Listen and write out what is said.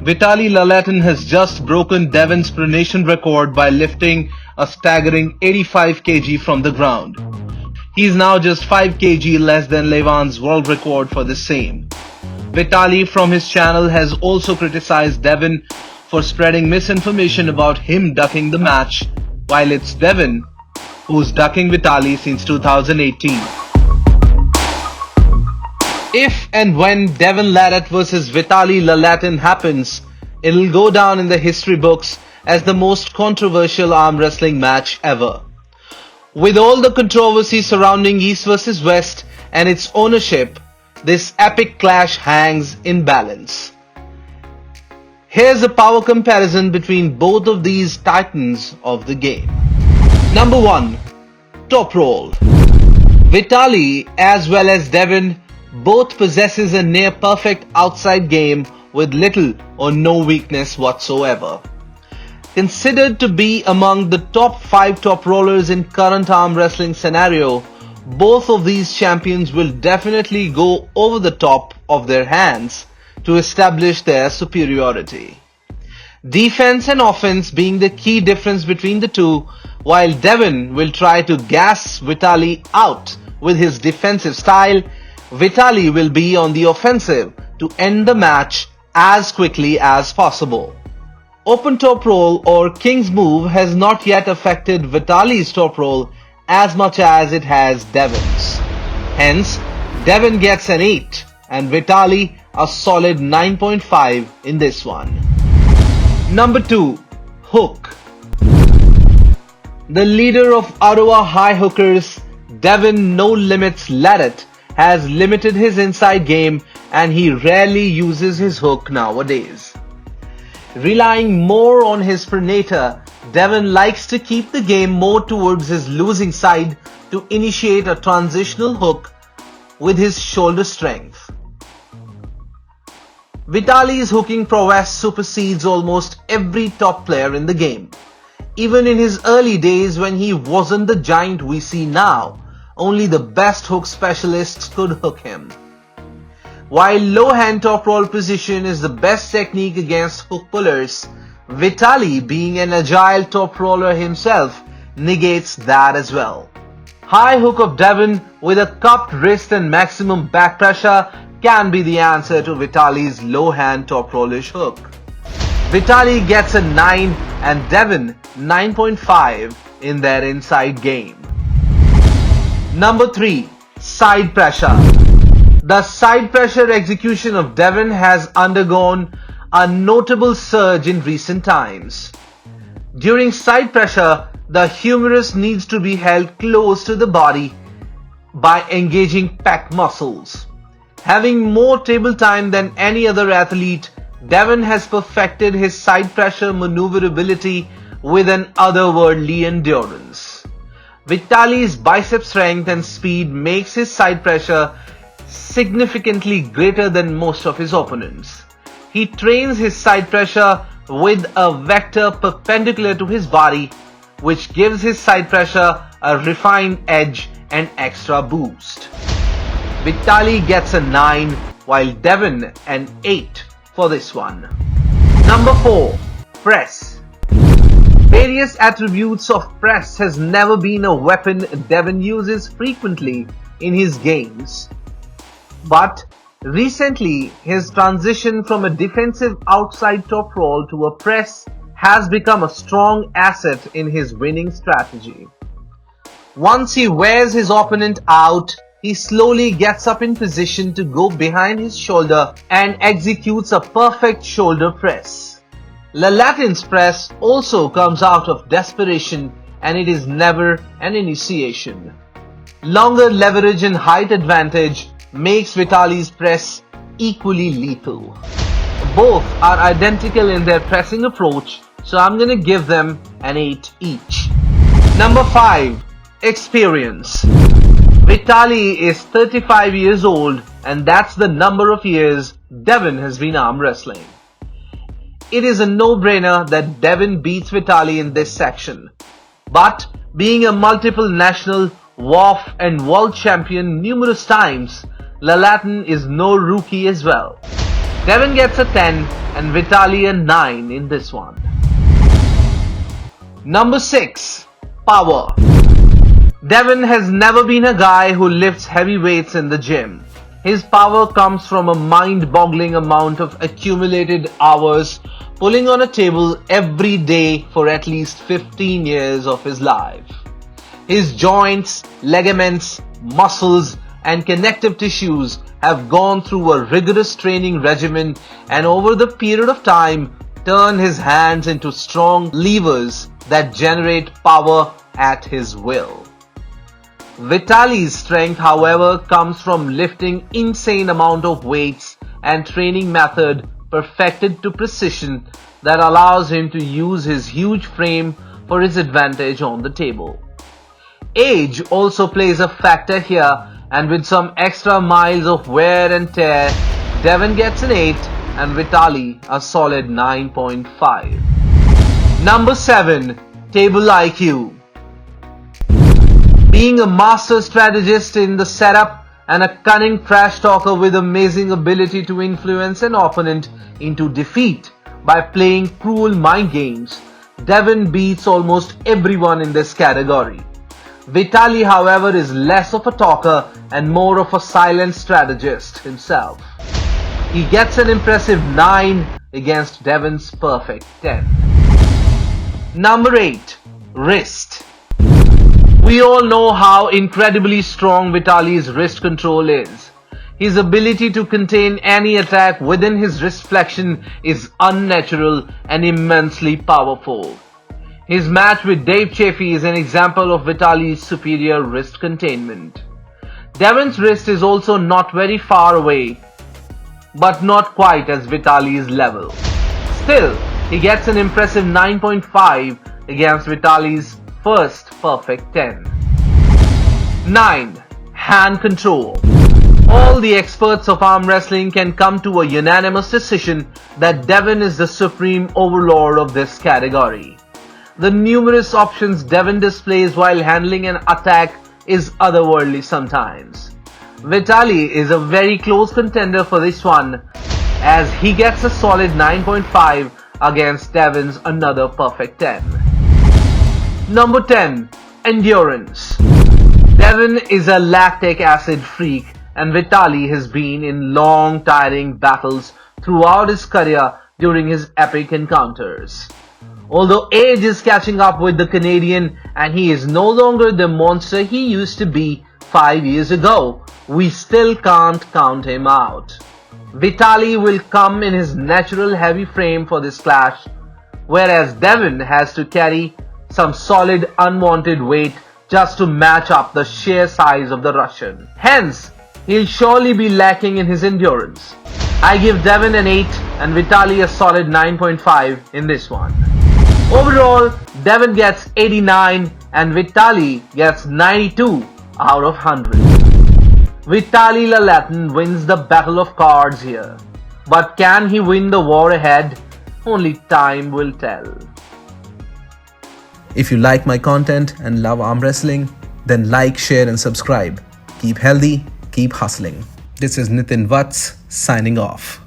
Vitalii Laletin has just broken Devon's pronation record by lifting a staggering 85 kg from the ground. He is now just 5 kg less than Levan's world record for the same. Vitaly from his channel has also criticized Devon for spreading misinformation about him ducking the match, while it's Devon who's ducking Vitaly since 2018. If and when Devon Larratt vs Vitalii Laletin happens, it'll go down in the history books as the most controversial arm wrestling match ever. With all the controversy surrounding East vs West and its ownership, this epic clash hangs in balance. Here's a power comparison between both of these titans of the game. Number 1. Top roll. Vitaly as well as Devon both possesses a near perfect outside game with little or no weakness whatsoever. Considered to be among the top 5 top rollers in current arm wrestling scenario, both of these champions will definitely go over the top of their hands to establish their superiority. Defense and offense being the key difference between the two, while Devon will try to gas Vitaly out with his defensive style, Vitaly will be on the offensive to end the match as quickly as possible. Open top roll or King's move has not yet affected Vitaly's top roll as much as it has Devon's. Hence, Devon gets an 8 and Vitaly a solid 9.5 in this one. Number 2. Hook. The leader of Ottawa High Hookers, Devon No Limits Larratt, has limited his inside game and he rarely uses his hook nowadays. Relying more on his pronator, Devon likes to keep the game more towards his losing side to initiate a transitional hook with his shoulder strength. Vitaly's hooking prowess supersedes almost every top player in the game. Even in his early days when he wasn't the giant we see now, only the best hook specialists could hook him. While low hand top roll position is the best technique against hook pullers, Vitaly, being an agile top roller himself, negates that as well. High hook of Devon with a cupped wrist and maximum back pressure can be the answer to Vitaly's low hand top rollish hook. Vitaly gets a 9 and Devon 9.5 in their inside game. Number 3. Side pressure. The side pressure execution of Devon has undergone a notable surge in recent times. During side pressure, the humerus needs to be held close to the body by engaging pec muscles. Having more table time than any other athlete, Devon has perfected his side pressure maneuverability with an otherworldly endurance. Vitaly's bicep strength and speed makes his side pressure significantly greater than most of his opponents. He trains his side pressure with a vector perpendicular to his body, which gives his side pressure a refined edge and extra boost. Vitaly gets a 9 while Devon an 8 for this one. Number 4. Press. Various attributes of press has never been a weapon Devon uses frequently in his games. But recently, his transition from a defensive outside top roll to a press has become a strong asset in his winning strategy. Once he wears his opponent out, he slowly gets up in position to go behind his shoulder and executes a perfect shoulder press. Laletin's press also comes out of desperation and it is never an initiation. Longer leverage and height advantage makes Vitaly's press equally lethal. Both are identical in their pressing approach, so I'm gonna give them an 8 each. Number 5. Experience. Vitaly is 35 years old and that's the number of years Devon has been arm wrestling. It is a no-brainer that Devon beats Vitaly in this section. But being a multiple national, WAF and world champion numerous times, Laletin is no rookie as well. Devon gets a 10 and Vitalii a 9 in this one. Number 6. Power. Devon has never been a guy who lifts heavy weights in the gym. His power comes from a mind-boggling amount of accumulated hours pulling on a table every day for at least 15 years of his life. His joints, ligaments, muscles, and connective tissues have gone through a rigorous training regimen and over the period of time turn his hands into strong levers that generate power at his will. Vitali's strength, however, comes from lifting insane amount of weights and training method perfected to precision that allows him to use his huge frame for his advantage on the table. Age also plays a factor here, and with some extra miles of wear and tear, Devon gets an 8 and Vitalii a solid 9.5. Number 7. Table IQ. Being a master strategist in the setup and a cunning trash talker with amazing ability to influence an opponent into defeat by playing cruel mind games, Devon beats almost everyone in this category. Vitaly, however, is less of a talker and more of a silent strategist himself. He gets an impressive 9 against Devon's perfect 10. Number 8. Wrist. We all know how incredibly strong Vitali's wrist control is. His ability to contain any attack within his wrist flexion is unnatural and immensely powerful. His match with Dave Chaffee is an example of Vitali's superior wrist containment. Devon's wrist is also not very far away, but not quite as Vitali's level. Still, he gets an impressive 9.5 against Vitali's first perfect 10. 9. Hand control. All the experts of arm wrestling can come to a unanimous decision that Devon is the supreme overlord of this category. The numerous options Devon displays while handling an attack is otherworldly sometimes. Vitalii is a very close contender for this one, as he gets a solid 9.5 against Devon's another perfect 10. Number 10. Endurance. Devon is a lactic acid freak and Vitalii has been in long tiring battles throughout his career during his epic encounters. Although age is catching up with the Canadian and he is no longer the monster he used to be 5 years ago, we still can't count him out. Vitalii will come in his natural heavy frame for this clash, whereas Devon has to carry some solid unwanted weight just to match up the sheer size of the Russian. Hence, he'll surely be lacking in his endurance. I give Devon an 8 and Vitalii a solid 9.5 in this one. Overall, Devon gets 89 and Vitalii gets 92 out of 100. Vitalii Laletin wins the battle of cards here. But can he win the war ahead? Only time will tell. If you like my content and love arm wrestling, then like, share and subscribe. Keep healthy, keep hustling. This is Nitin Vats signing off.